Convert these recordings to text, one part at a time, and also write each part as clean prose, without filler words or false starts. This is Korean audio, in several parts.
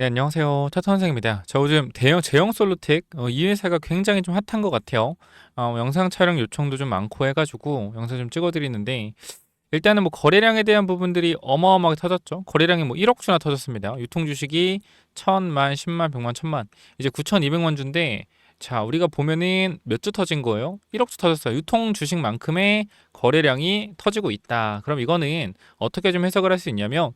네, 안녕하세요. 차터 선생입니다. 저 요즘 대형 제형 솔루텍 이 회사가 굉장히 좀 핫한 것 같아요. 영상 촬영 요청도 좀 많고 해가지고 영상 좀 찍어드리는데 일단은 뭐 거래량에 대한 부분들이 어마어마하게 터졌죠. 거래량이 뭐 1억 주나 터졌습니다. 유통 주식이 1000만, 10만, 100만, 1000만 이제 9200만 주인데 자 우리가 보면은 몇 주 터진 거예요? 1억 주 터졌어요. 유통 주식만큼의 거래량이 터지고 있다. 그럼 이거는 어떻게 좀 해석을 할 수 있냐면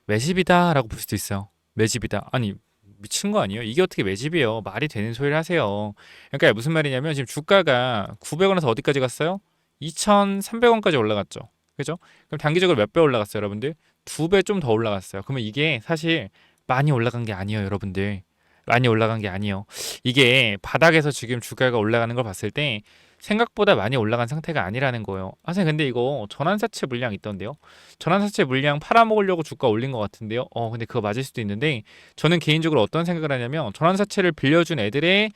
매집이다라고 볼 수도 있어요. 매집이다. 아니 미친 거 아니에요? 이게 어떻게 매집이에요? 말이 되는 소리를 하세요. 그러니까 무슨 말이냐면 지금 주가가 900원에서 어디까지 갔어요? 2,300원까지 올라갔죠. 그죠? 그럼 단기적으로 몇 배 올라갔어요, 여러분들? 2배 좀 더 올라갔어요. 그러면 이게 사실 많이 올라간 게 아니에요, 여러분들. 많이 올라간 게 아니에요. 이게 바닥에서 지금 주가가 올라가는 걸 봤을 때 생각보다 많이 올라간 상태가 아니라는 거예요. 아, 선생님 근데 이거 전환사채 물량 있던데요? 전환사채 물량 팔아먹으려고 주가 올린 것 같은데요? 근데 그거 맞을 수도 있는데 저는 개인적으로 어떤 생각을 하냐면 전환사채를 빌려준 애들이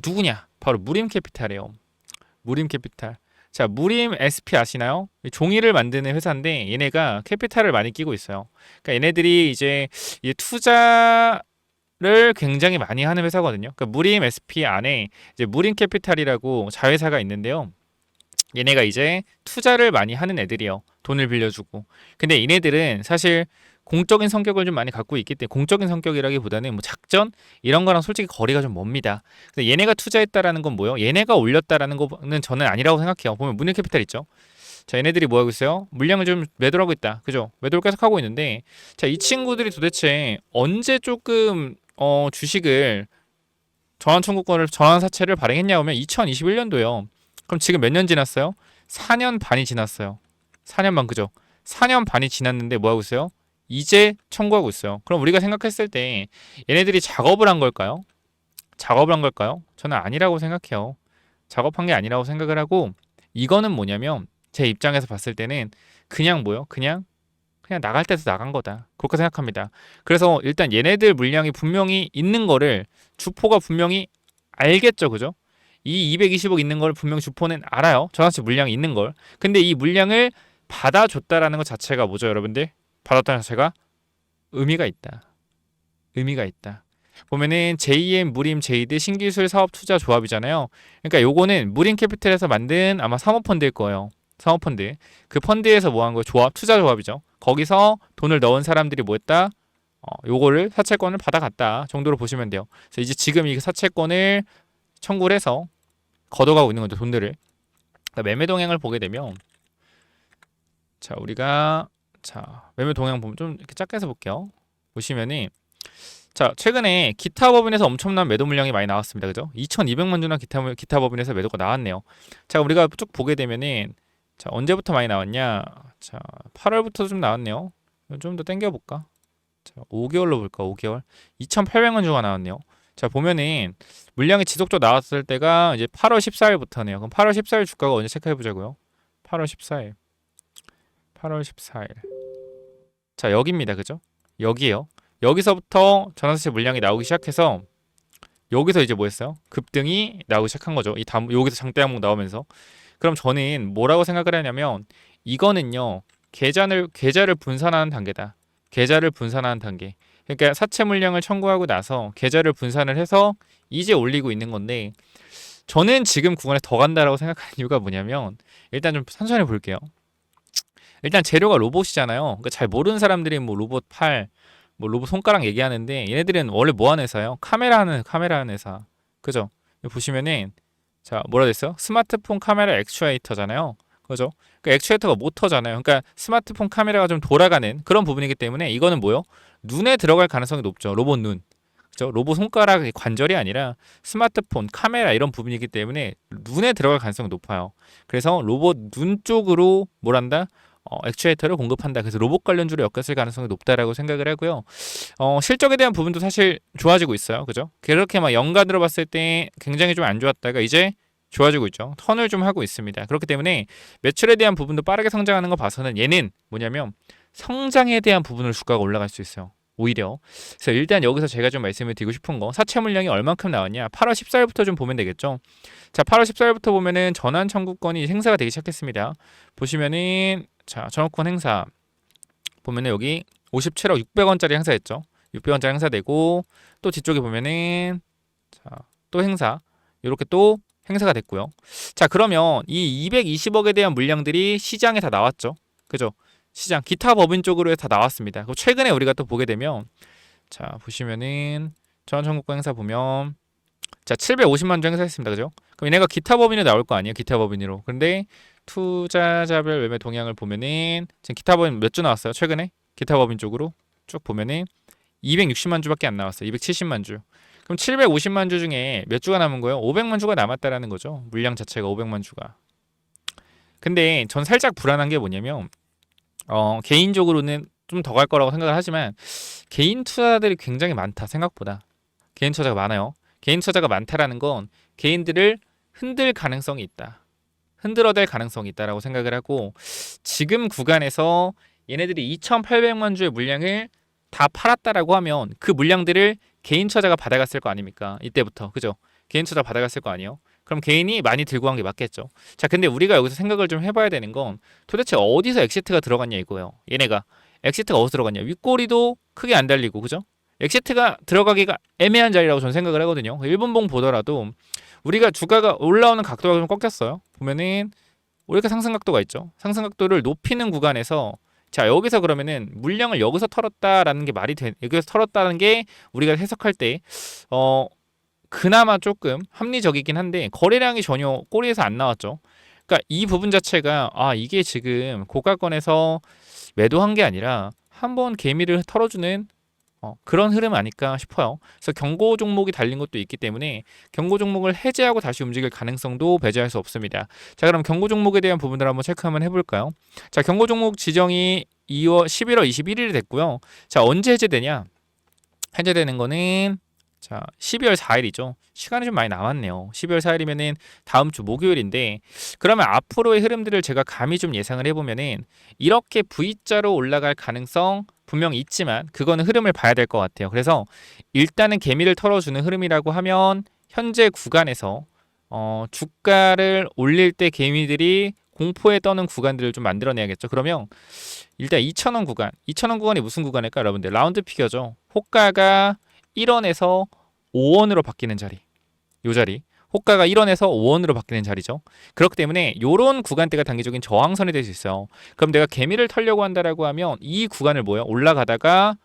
누구냐? 바로 무림캐피탈이에요. 무림캐피탈. 자, 무림 SP 아시나요? 종이를 만드는 회사인데 얘네가 캐피탈을 많이 끼고 있어요. 그러니까 얘네들이 이제 이 투자를 굉장히 많이 하는 회사거든요. 그러니까 무림 SP 안에 이제 무림 캐피탈이라고 자회사가 있는데요. 얘네가 이제 투자를 많이 하는 애들이요. 돈을 빌려주고. 근데 얘네들은 사실 공적인 성격을 좀 많이 갖고 있기 때문에 공적인 성격이라기보다는 뭐 작전 이런 거랑 솔직히 거리가 좀 멉니다. 근데 얘네가 투자했다라는 건 뭐예요? 얘네가 올렸다라는 거는 저는 아니라고 생각해요. 보면 문일캐피탈 있죠. 자, 얘네들이 뭐 하고 있어요? 물량을 좀 매도하고 있다. 그죠? 매도를 계속 하고 있는데 자, 이 친구들이 도대체 언제 조금 주식을 전환 청구권을 전환 사채를 발행했냐 하면 2021년도요. 그럼 지금 몇 년 지났어요? 4년 반이 지났어요. 4년 반 그죠? 4년 반이 지났는데 뭐 하고 있어요? 이제 청구하고 있어요. 그럼 우리가 생각했을 때 얘네들이 작업을 한 걸까요? 작업을 한 걸까요? 저는 아니라고 생각해요. 작업한 게 아니라고 생각을 하고 이거는 뭐냐면 제 입장에서 봤을 때는 그냥 뭐요? 그냥 나갈 때서 나간 거다. 그렇게 생각합니다. 그래서 일단 얘네들 물량이 분명히 있는 거를 주포가 분명히 알겠죠. 그죠? 이 220억 있는 걸 분명 주포는 알아요. 저한테 물량이 있는 걸. 근데 이 물량을 받아줬다라는 것 자체가 뭐죠, 여러분들? 받았다는 자체가 의미가 있다. 의미가 있다. 보면은 JM 무림 제이드 신기술 사업 투자 조합이잖아요. 그러니까 요거는 무림 캐피탈에서 만든 아마 사모펀드일 거예요. 사모펀드. 그 펀드에서 뭐 한 거예요? 조합, 투자 조합이죠. 거기서 돈을 넣은 사람들이 뭐 했다? 요거를 사채권을 받아갔다 정도로 보시면 돼요. 그래서 이제 지금 이 사채권을 청구를 해서 걷어가고 있는 거죠, 돈들을. 그러니까 매매 동향을 보게 되면 자, 우리가 매매 동향 보면 좀 이렇게 작게 해서 볼게요. 보시면은 자, 최근에 기타 법인에서 엄청난 매도 물량이 많이 나왔습니다. 그죠? 2,200만 주나 기타 법인에서 매도가 나왔네요. 자, 우리가 쭉 보게 되면은 자, 언제부터 많이 나왔냐? 자, 8월부터 좀 나왔네요. 좀 더 당겨 볼까? 자, 5개월로 볼까? 5개월. 2,800만 주가 나왔네요. 자, 보면은 물량이 지속적으로 나왔을 때가 이제 8월 14일부터네요. 그럼 8월 14일 주가가 언제 체크해 보자고요. 8월 14일. 8월 14일. 자, 여기입니다. 그죠? 여기에요. 여기서부터 전환사채 물량이 나오기 시작해서 여기서 이제 뭐 했어요? 급등이 나오기 시작한 거죠. 여기서 장대 항목 나오면서. 그럼 저는 뭐라고 생각을 하냐면 이거는요. 계좌를 분산하는 단계다. 계좌를 분산하는 단계. 그러니까 사채 물량을 청구하고 나서 계좌를 분산을 해서 이제 올리고 있는 건데 저는 지금 구간에 더 간다라고 생각하는 이유가 뭐냐면 일단 좀 천천히 볼게요. 일단 재료가 로봇이잖아요. 그러니까 잘 모르는 사람들이 뭐 로봇 팔, 뭐 로봇 손가락 얘기하는데 얘네들은 원래 뭐 하는 회사예요? 카메라 하는 회사. 그죠? 여기 보시면은 자 뭐라 됐어요? 스마트폰 카메라 액추에이터잖아요. 그죠? 그 액추에이터가 모터잖아요. 그러니까 스마트폰 카메라가 좀 돌아가는 그런 부분이기 때문에 이거는 뭐요? 눈에 들어갈 가능성이 높죠. 로봇 눈. 그죠? 로봇 손가락 관절이 아니라 스마트폰 카메라 이런 부분이기 때문에 눈에 들어갈 가능성이 높아요. 그래서 로봇 눈 쪽으로 뭘 한다? 액추에이터를 공급한다. 그래서 로봇 관련주로 엮였을 가능성이 높다라고 생각을 하고요. 실적에 대한 부분도 사실 좋아지고 있어요. 그죠? 그렇게 막 연간으로 봤을 때 굉장히 좀 안 좋았다가 이제 좋아지고 있죠. 턴을 좀 하고 있습니다. 그렇기 때문에 매출에 대한 부분도 빠르게 성장하는 거 봐서는 얘는 뭐냐면 성장에 대한 부분으로 주가가 올라갈 수 있어요. 오히려. 그래서 일단 여기서 제가 좀 말씀을 드리고 싶은 거 사채 물량이 얼만큼 나왔냐 8월 14일부터 좀 보면 되겠죠. 자 8월 14일부터 보면은 전환 청구권이 행사가 되기 시작했습니다. 보시면은 자 전환권 행사 보면은 여기 57억 600원짜리 행사했죠. 600원짜리 행사되고 또 뒤쪽에 보면은 자, 또 행사 이렇게 또 행사가 됐고요. 자, 그러면 이 220억에 대한 물량들이 시장에 다 나왔죠. 그죠? 시장 기타 법인 쪽으로 다 나왔습니다. 그리고 최근에 우리가 또 보게 되면 자, 보시면은 전환청구권 행사 보면 자, 750만 주 행사했습니다. 그죠? 그럼 얘네가 기타 법인으로 나올 거 아니에요? 기타 법인으로. 근데 투자자별 매매 동향을 보면은 지금 기타 법인 몇 주 나왔어요? 최근에? 기타 법인 쪽으로 쭉 보면은 260만 주밖에 안 나왔어요. 270만 주. 그럼 750만 주 중에 몇 주가 남은 거예요? 500만 주가 남았다라는 거죠. 물량 자체가 500만 주가. 근데 전 살짝 불안한 게 뭐냐면 개인적으로는 좀 더 갈 거라고 생각을 하지만 개인 투자들이 굉장히 많다. 생각보다. 개인 투자가 많아요. 개인 투자가 많다라는 건 개인들을 흔들 가능성이 있다. 흔들어댈 가능성이 있다라고 생각을 하고 지금 구간에서 얘네들이 2,800만 주의 물량을 다 팔았다라고 하면 그 물량들을 개인 투자자가 받아갔을 거 아닙니까? 이때부터. 그죠? 개인 투자 받아갔을 거 아니에요? 그럼 개인이 많이 들고 간 게 맞겠죠. 자, 근데 우리가 여기서 생각을 좀 해봐야 되는 건 도대체 어디서 엑시트가 들어갔냐 이거예요. 얘네가 엑시트가 어디서 들어갔냐. 윗꼬리도 크게 안 달리고 그죠? 엑시트가 들어가기가 애매한 자리라고 저는 생각을 하거든요. 일분봉 보더라도 우리가 주가가 올라오는 각도가 좀 꺾였어요. 보면은 우리가 상승 각도가 있죠. 상승 각도를 높이는 구간에서 자, 여기서 그러면은 물량을 여기서 털었다라는 게 말이 돼. 여기서 털었다는 게 우리가 해석할 때 그나마 조금 합리적이긴 한데 거래량이 전혀 꼬리에서 안 나왔죠. 그러니까 이 부분 자체가 이게 지금 고가권에서 매도한 게 아니라 한번 개미를 털어주는 그런 흐름 아닐까 싶어요. 그래서 경고 종목이 달린 것도 있기 때문에 경고 종목을 해제하고 다시 움직일 가능성도 배제할 수 없습니다. 자, 그럼 경고 종목에 대한 부분들 한번 체크 한번 해볼까요? 자, 경고 종목 지정이 11월 21일이 됐고요. 자, 언제 해제되냐? 해제되는 거는 자, 12월 4일이죠. 시간이 좀 많이 남았네요. 12월 4일이면은 다음 주 목요일인데 그러면 앞으로의 흐름들을 제가 감히 좀 예상을 해보면은 이렇게 V자로 올라갈 가능성 분명히 있지만 그거는 흐름을 봐야 될 것 같아요. 그래서 일단은 개미를 털어주는 흐름이라고 하면 현재 구간에서 주가를 올릴 때 개미들이 공포에 떠는 구간들을 좀 만들어내야겠죠. 그러면 일단 2,000원 구간, 2,000원 구간이 무슨 구간일까요, 여러분들? 라운드 피겨죠. 호가가 1원에서 5원으로 바뀌는 자리, 요 자리. 호가가 1원에서 5원으로 바뀌는 자리죠. 그렇기 때문에 이런 구간대가 단기적인 저항선이 될 수 있어요. 그럼 내가 개미를 털려고 한다라고 하면 이 구간을 올라가다가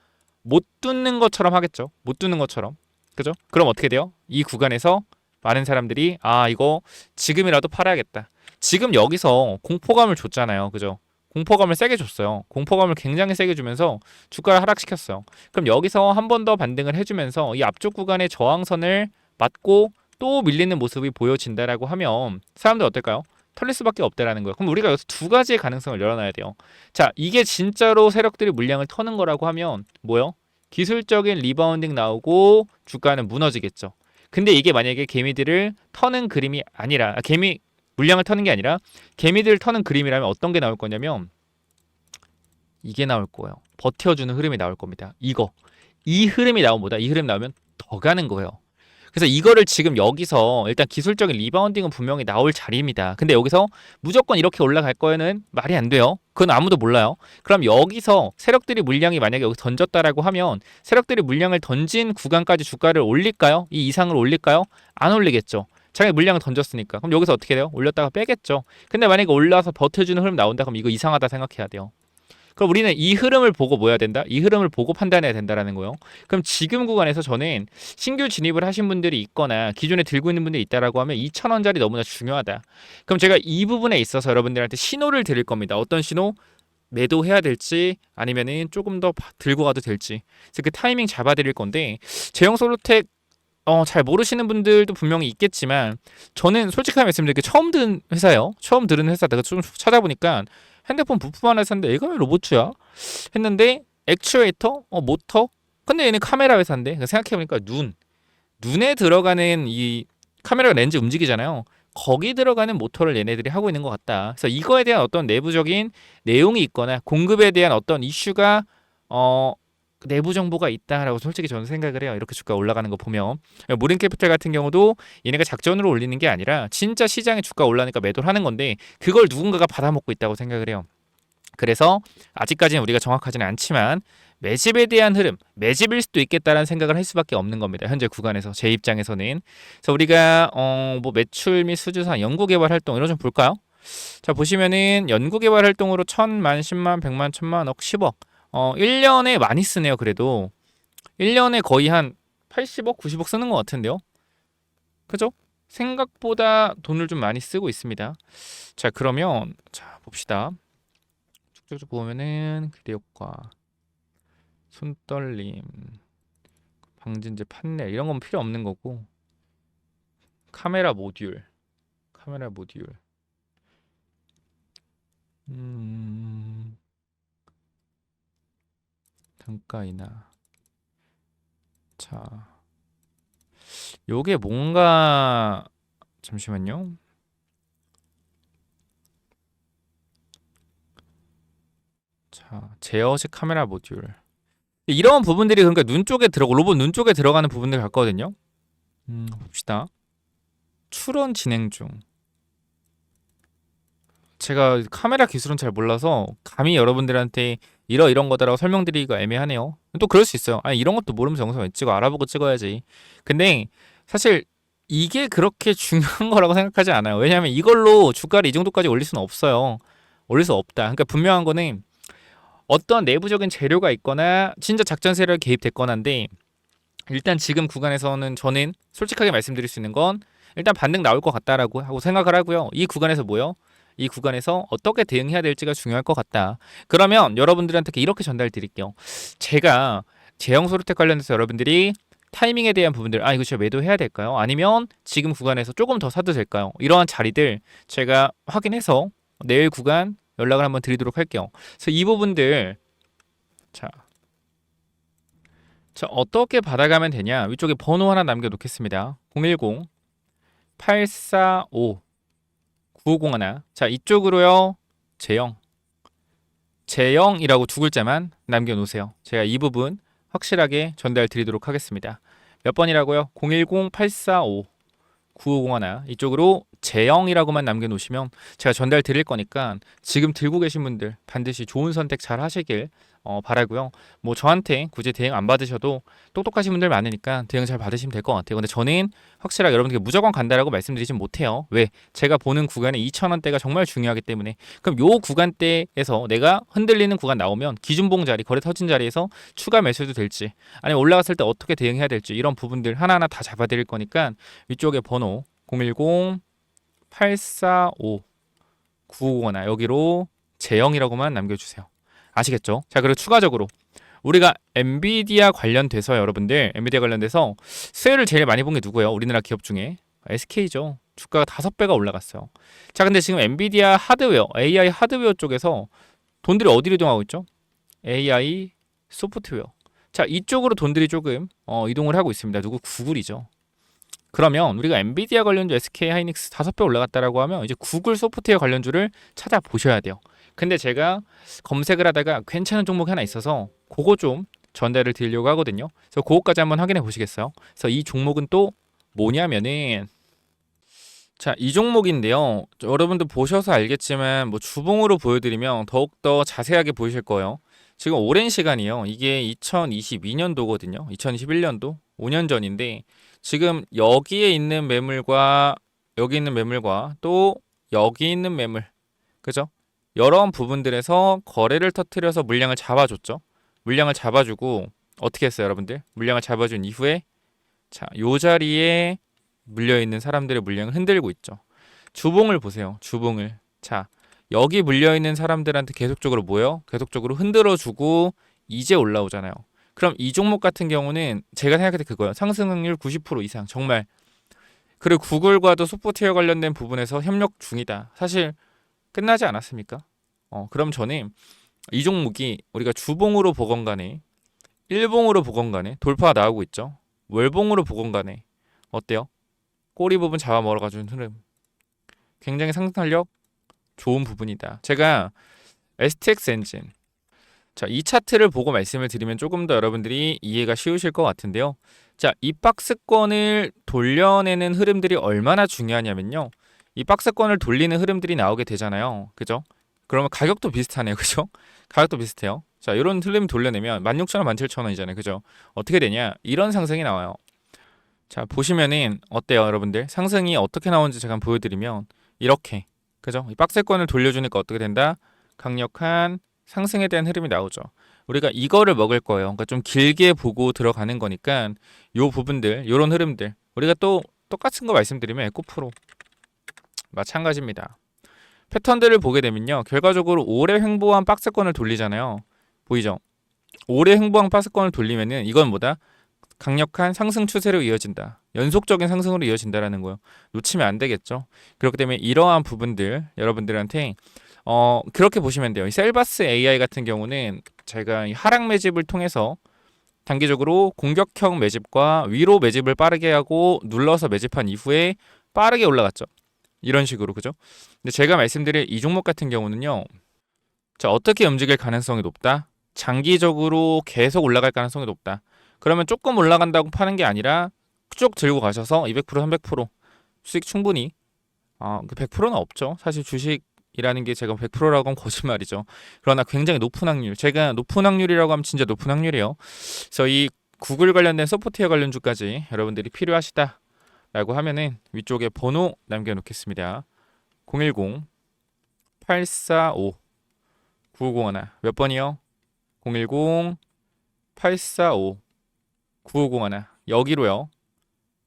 못 뚫는 것처럼 하겠죠. 못 뚫는 것처럼. 그죠? 그럼 어떻게 돼요? 이 구간에서 많은 사람들이 이거 지금이라도 팔아야겠다. 지금 여기서 공포감을 줬잖아요. 그죠? 공포감을 세게 줬어요. 공포감을 굉장히 세게 주면서 주가를 하락시켰어요. 그럼 여기서 한 번 더 반등을 해주면서 이 앞쪽 구간의 저항선을 맞고 또 밀리는 모습이 보여진다라고 하면 사람들 어떨까요? 털릴 수밖에 없다라는 거예요. 그럼 우리가 여기서 두 가지의 가능성을 열어놔야 돼요. 자, 이게 진짜로 세력들이 물량을 터는 거라고 하면 뭐요? 기술적인 리바운딩 나오고 주가는 무너지겠죠. 근데 이게 만약에 개미들을 터는 그림이 아니라 개미 물량을 터는 게 아니라 개미들을 터는 그림이라면 어떤 게 나올 거냐면 이게 나올 거예요. 버텨주는 흐름이 나올 겁니다. 이 흐름이 나오면 이 흐름이 나오면 더 가는 거예요. 그래서 이거를 지금 여기서 일단 기술적인 리바운딩은 분명히 나올 자리입니다. 근데 여기서 무조건 이렇게 올라갈 거에는 말이 안 돼요. 그건 아무도 몰라요. 그럼 여기서 세력들이 물량이 만약에 여기 던졌다라고 하면 세력들이 물량을 던진 구간까지 주가를 올릴까요? 이 이상으로 올릴까요? 안 올리겠죠. 자기 물량을 던졌으니까. 그럼 여기서 어떻게 돼요? 올렸다가 빼겠죠. 근데 만약에 올라서 버텨주는 흐름 나온다 그럼 이거 이상하다 생각해야 돼요. 그럼 우리는 이 흐름을 보고 뭐 해야 된다? 이 흐름을 보고 판단해야 된다라는 거예요. 그럼 지금 구간에서 저는 신규 진입을 하신 분들이 있거나 기존에 들고 있는 분들이 있다라고 하면 2,000원짜리 너무나 중요하다. 그럼 제가 이 부분에 있어서 여러분들한테 신호를 드릴 겁니다. 어떤 신호? 매도해야 될지 아니면은 조금 더 들고 가도 될지. 그래서 그 타이밍 잡아드릴 건데 제형 솔로텍 잘 모르시는 분들도 분명히 있겠지만 저는 솔직하게 말씀드릴게요. 처음 들은 회사예요. 처음 들은 회사 내가 좀 찾아보니까 핸드폰 부품 하나 샀는데 얘가 왜 로봇이야? 했는데 액추에이터? 모터? 근데 얘는 카메라 회사인데 생각해보니까 눈에 들어가는 이 카메라가 렌즈 움직이잖아요. 거기 들어가는 모터를 얘네들이 하고 있는 것 같다. 그래서 이거에 대한 어떤 내부적인 내용이 있거나 공급에 대한 어떤 이슈가 내부 정보가 있다라고 솔직히 저는 생각을 해요. 이렇게 주가 올라가는 거 보면 무린캐피탈 같은 경우도 얘네가 작전으로 올리는 게 아니라 진짜 시장에 주가 올라니까 매도를 하는 건데 그걸 누군가가 받아먹고 있다고 생각을 해요. 그래서 아직까지는 우리가 정확하지는 않지만 매집에 대한 흐름, 매집일 수도 있겠다라는 생각을 할 수밖에 없는 겁니다. 현재 구간에서 제 입장에서는. 그래서 우리가 뭐 매출 및 수주상 연구개발 활동 이런 좀 볼까요? 자 보시면은 연구개발 활동으로 1000만, 10만, 100만, 1000만, 억, 10억 1년에 많이 쓰네요. 그래도 1년에 거의 한 80억, 90억 쓰는 것 같은데요. 그죠? 생각보다 돈을 좀 많이 쓰고 있습니다. 자 그러면 자 봅시다. 쭉쭉 보면은 기대효과, 손떨림, 방진제 판넬 이런 건 필요 없는 거고, 카메라 모듈, 카메라 모듈, 음, 단가 인하. 자, 요게 뭔가 잠시만요. 자, 제어식 카메라 모듈. 이런 부분들이 그러니까 눈 쪽에 들어가 로봇 눈 쪽에 들어가는 부분들 같거든요. 봅시다. 출원 진행 중. 제가 카메라 기술은 잘 몰라서 감히 여러분들한테 이런 거다라고 설명드리기가 애매하네요. 또 그럴 수 있어요. 아니 이런 것도 모르면서 영상 왜 찍어? 알아보고 찍어야지. 근데 사실 이게 그렇게 중요한 거라고 생각하지 않아요. 왜냐하면 이걸로 주가를 이 정도까지 올릴 수는 없어요. 올릴 수 없다. 그러니까 분명한 거는 어떤 내부적인 재료가 있거나 진짜 작전 세력이 개입됐거나인데, 일단 지금 구간에서는 저는 솔직하게 말씀드릴 수 있는 건 일단 반등 나올 것 같다라고 하고 생각을 하고요. 이 구간에서 뭐요? 이 구간에서 어떻게 대응해야 될지가 중요할 것 같다. 그러면 여러분들한테 이렇게 전달 드릴게요. 제가 제형 소르텍 관련해서 여러분들이 타이밍에 대한 부분들, 이거 진짜 매도해야 될까요? 아니면 지금 구간에서 조금 더 사도 될까요? 이러한 자리들 제가 확인해서 내일 구간 연락을 한번 드리도록 할게요. 그래서 이 부분들 자 어떻게 받아가면 되냐? 위쪽에 번호 하나 남겨놓겠습니다. 010-845-9501. 자, 이쪽으로요. 제영이라고 두 글자만 남겨놓으세요. 제가 이 부분 확실하게 전달 드리도록 하겠습니다. 몇 번이라고요? 010-845-9501. 이쪽으로 제영이라고만 남겨놓으시면 제가 전달 드릴 거니까 지금 들고 계신 분들 반드시 좋은 선택 잘 하시길 바라고요. 뭐 저한테 굳이 대응 안 받으셔도 똑똑하신 분들 많으니까 대응 잘 받으시면 될 것 같아요. 근데 저는 확실하게 여러분들께 무조건 간다라고 말씀드리진 못해요. 왜? 제가 보는 구간에 2,000원대가 정말 중요하기 때문에. 그럼 요 구간대에서 내가 흔들리는 구간 나오면 기준봉 자리, 거래 터진 자리에서 추가 매수도 될지, 아니면 올라갔을 때 어떻게 대응해야 될지 이런 부분들 하나하나 다 잡아드릴 거니까 위쪽에 번호 010-845-9501 여기로 제영이라고만 남겨주세요. 아시겠죠? 자, 그리고 추가적으로 우리가 엔비디아 관련돼서 여러분들 엔비디아 관련돼서 수혜를 제일 많이 본 게 누구예요? 우리나라 기업 중에 SK죠. 주가가 5배가 올라갔어요. 자, 근데 지금 엔비디아 하드웨어, AI 하드웨어 쪽에서 돈들이 어디로 이동하고 있죠? AI 소프트웨어. 자, 이쪽으로 돈들이 조금 이동을 하고 있습니다. 누구? 구글이죠. 그러면 우리가 엔비디아 관련주 SK 하이닉스 5배 올라갔다라고 하면 이제 구글 소프트웨어 관련주를 찾아보셔야 돼요. 근데 제가 검색을 하다가 괜찮은 종목이 하나 있어서 그거 좀 전달을 드리려고 하거든요. 그래서 그거까지 한번 확인해 보시겠어요? 그래서 이 종목은 또 뭐냐면은 자, 이 종목인데요. 여러분들 보셔서 알겠지만 뭐 주봉으로 보여드리면 더욱더 자세하게 보이실 거예요. 지금 오랜 시간이요. 이게 2022년도거든요. 2021년도 5년 전인데 지금 여기에 있는 매물과 여기 있는 매물과 또 여기 있는 매물, 그죠? 여러 부분들에서 거래를 터뜨려서 물량을 잡아줬죠. 물량을 잡아주고 어떻게 했어요, 여러분들? 물량을 잡아준 이후에 자, 요 자리에 물려있는 사람들의 물량을 흔들고 있죠. 주봉을 보세요. 주봉을. 자, 여기 물려있는 사람들한테 계속적으로 뭐요? 계속적으로 흔들어주고 이제 올라오잖아요. 그럼 이 종목 같은 경우는 제가 생각할 때 그거예요. 상승률 90% 이상. 정말. 그리고 구글과도 소프트웨어 관련된 부분에서 협력 중이다. 사실 끝나지 않았습니까? 그럼 저는 이 종목이 우리가 주봉으로 보건 간에 일봉으로 보건 간에 돌파가 나오고 있죠. 월봉으로 보건 간에 어때요? 꼬리 부분 잡아 먹어가지고 흐름 굉장히 상승탄력 좋은 부분이다. 제가 STX 엔진 자, 이 차트를 보고 말씀을 드리면 조금 더 여러분들이 이해가 쉬우실 것 같은데요. 자, 이 박스권을 돌려내는 흐름들이 얼마나 중요하냐면요. 이 박스권을 돌리는 흐름들이 나오게 되잖아요. 그죠? 그러면 가격도 비슷하네요. 그죠? 가격도 비슷해요. 자, 이런 흐름 돌려내면 16,000원, 17,000원이잖아요. 그죠? 어떻게 되냐? 이런 상승이 나와요. 자, 보시면은 어때요, 여러분들? 상승이 어떻게 나오는지 잠깐 보여드리면 이렇게, 그죠? 이 박스권을 돌려주니까 어떻게 된다? 강력한 상승에 대한 흐름이 나오죠. 우리가 이거를 먹을 거예요. 그러니까 좀 길게 보고 들어가는 거니까 요 부분들, 요런 흐름들 우리가 또 똑같은 거 말씀드리면 에코프로 마찬가지입니다. 패턴들을 보게 되면요, 결과적으로 오래 횡보한 박스권을 돌리잖아요. 보이죠? 오래 횡보한 박스권을 돌리면은 이건 뭐다? 강력한 상승 추세로 이어진다. 연속적인 상승으로 이어진다라는 거예요. 놓치면 안 되겠죠. 그렇기 때문에 이러한 부분들 여러분들한테 그렇게 보시면 돼요. 이 셀바스 AI 같은 경우는 제가 이 하락 매집을 통해서 단기적으로 공격형 매집과 위로 매집을 빠르게 하고 눌러서 매집한 이후에 빠르게 올라갔죠. 이런 식으로, 그죠? 근데 제가 말씀드릴 이 종목 같은 경우는요. 자, 어떻게 움직일 가능성이 높다? 장기적으로 계속 올라갈 가능성이 높다. 그러면 조금 올라간다고 파는 게 아니라 쭉 들고 가셔서 200%, 300% 수익 충분히, 그 100%는 없죠. 사실 주식이라는 게 제가 100%라고 하면 거짓말이죠. 그러나 굉장히 높은 확률. 제가 높은 확률이라고 하면 진짜 높은 확률이에요. 그래서 이 구글 관련된 소프트웨어 관련주까지 여러분들이 필요하시다라고 하면은 위쪽에 번호 남겨놓겠습니다. 010-845-9501. 몇 번이요? 010-845-9501. 여기로요.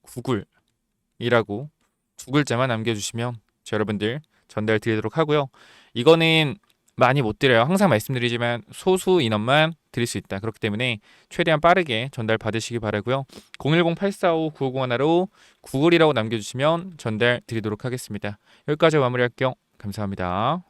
구글이라고 두 글자만 남겨주시면 여러분들 전달 드리도록 하고요. 이거는 많이 못 드려요. 항상 말씀드리지만 소수 인원만 드릴 수 있다. 그렇기 때문에 최대한 빠르게 전달 받으시기 바라고요. 010-845-9501로 구글이라고 남겨주시면 전달 드리도록 하겠습니다. 여기까지 마무리할게요. 감사합니다.